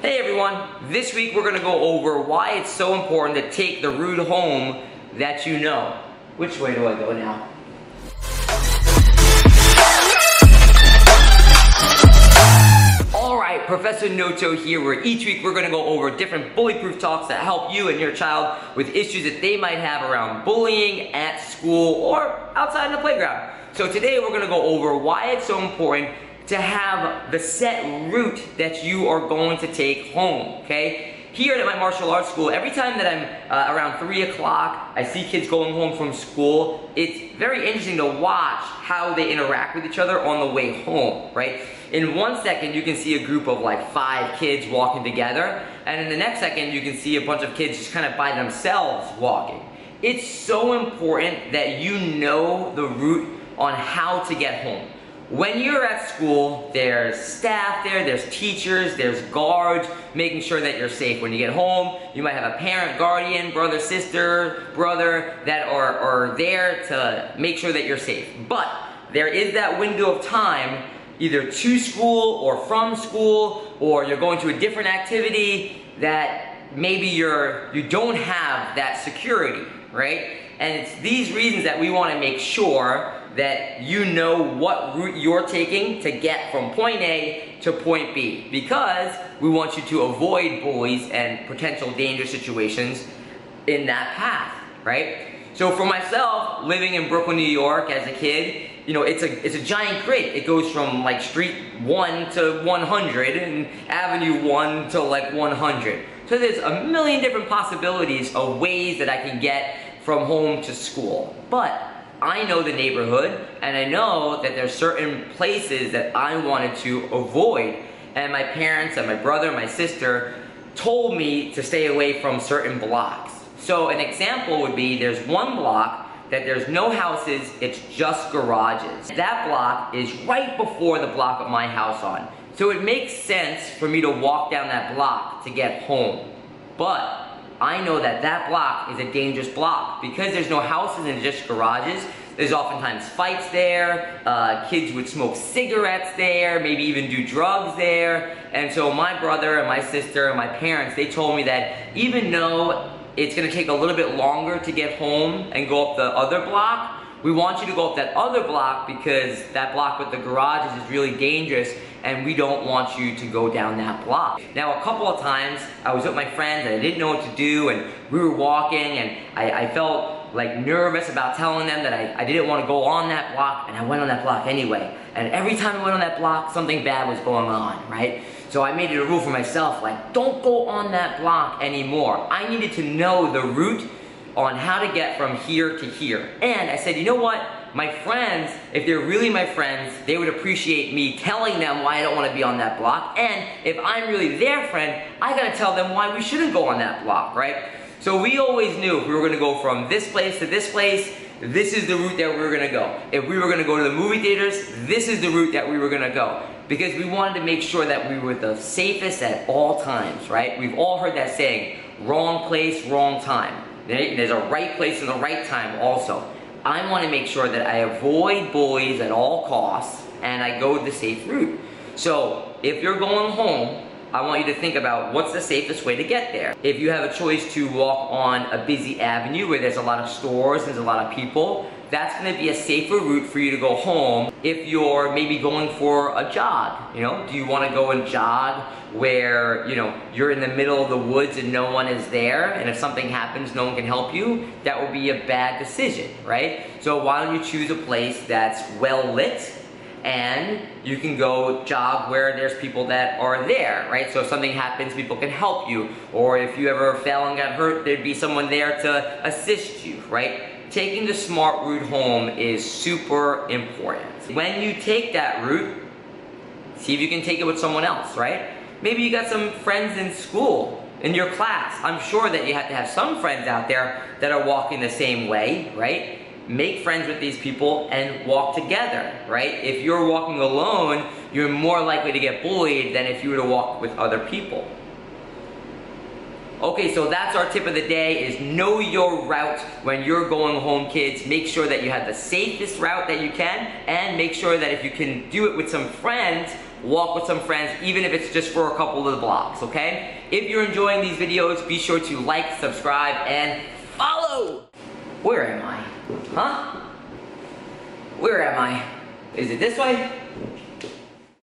Hey everyone, this week we're going to go over why it's so important to take the route home that you know. Which way do I go now? Alright, Professor Noto here, where each week we're going to go over different bully-proof talks that help you and your child with issues that they might have around bullying at school or outside in the playground. So today we're going to go over why it's so important to have the set route that you are going to take home, okay? Here at my martial arts school, every time that I'm around 3 o'clock, I see kids going home from school, it's very interesting to watch how they interact with each other on the way home, right? In 1 second, you can see a group of like 5 kids walking together, and in the next second, you can see a bunch of kids just kind of by themselves walking. It's so important that you know the route on how to get home. When you're at school, there's staff there, there's teachers, there's guards, making sure that you're safe. When you get home, you might have a parent, guardian, brother, sister, brother that are there to make sure that you're safe. But there is that window of time, either to school or from school, or you're going to a different activity that maybe you don't have that security, right? And it's these reasons that we want to make sure that you know what route you're taking to get from point A to point B, because we want you to avoid bullies and potential dangerous situations in that path, right? So for myself, living in Brooklyn, New York as a kid, you know, it's a giant grid. It goes from like Street 1 to 100 and Avenue 1 to like 100. So there's a million different possibilities of ways that I can get from home to school. But I know the neighborhood, and I know that there's certain places that I wanted to avoid. And my parents and my brother and my sister told me to stay away from certain blocks. So an example would be there's one block that there's no houses, it's just garages. That block is right before the block of my house on. So it makes sense for me to walk down that block to get home. But I know that that block is a dangerous block because there's no houses and just garages. There's oftentimes fights there, kids would smoke cigarettes there, maybe even do drugs there. And so my brother and my sister and my parents, they told me that even though it's gonna take a little bit longer to get home and go up the other block, we want you to go up that other block because that block with the garages is really dangerous and we don't want you to go down that block. Now a couple of times I was with my friends and I didn't know what to do and we were walking and I felt like nervous about telling them that I didn't want to go on that block, and I went on that block anyway. And every time I went on that block, something bad was going on, right? So I made it a rule for myself, like, don't go on that block anymore. I needed to know the route on how to get from here to here. And I said, you know what? My friends, if they're really my friends, they would appreciate me telling them why I don't want to be on that block. And if I'm really their friend, I gotta tell them why we shouldn't go on that block, right? So we always knew if we were gonna go from this place to this place, this is the route that we were gonna go. If we were gonna go to the movie theaters, this is the route that we were gonna go. Because we wanted to make sure that we were the safest at all times, right? We've all heard that saying, wrong place, wrong time. There's a right place and a right time also. I want to make sure that I avoid bullies at all costs and I go the safe route. So if you're going home, I want you to think about what's the safest way to get there. If you have a choice to walk on a busy avenue where there's a lot of stores and there's a lot of people, that's going to be a safer route for you to go home. If you're maybe going for a jog, you know, do you want to go and jog where, you know, you're in the middle of the woods and no one is there, and if something happens, no one can help you? That would be a bad decision, right? So why don't you choose a place that's well lit, and you can go jog where there's people that are there, right? So if something happens, people can help you. Or if you ever fell and got hurt, there'd be someone there to assist you, right? Taking the smart route home is super important. When you take that route, see if you can take it with someone else, right? Maybe you got some friends in school, in your class. I'm sure that you have to have some friends out there that are walking the same way, right? Make friends with these people and walk together, right? If you're walking alone, you're more likely to get bullied than if you were to walk with other people. Okay, so that's our tip of the day, is know your route when you're going home, kids. Make sure that you have the safest route that you can, and make sure that if you can do it with some friends walk with some friends, even if it's just for a couple of the blocks, okay? If you're enjoying these videos, be sure to like, subscribe, and follow! Where am I? Huh? Where am I? Is it this way?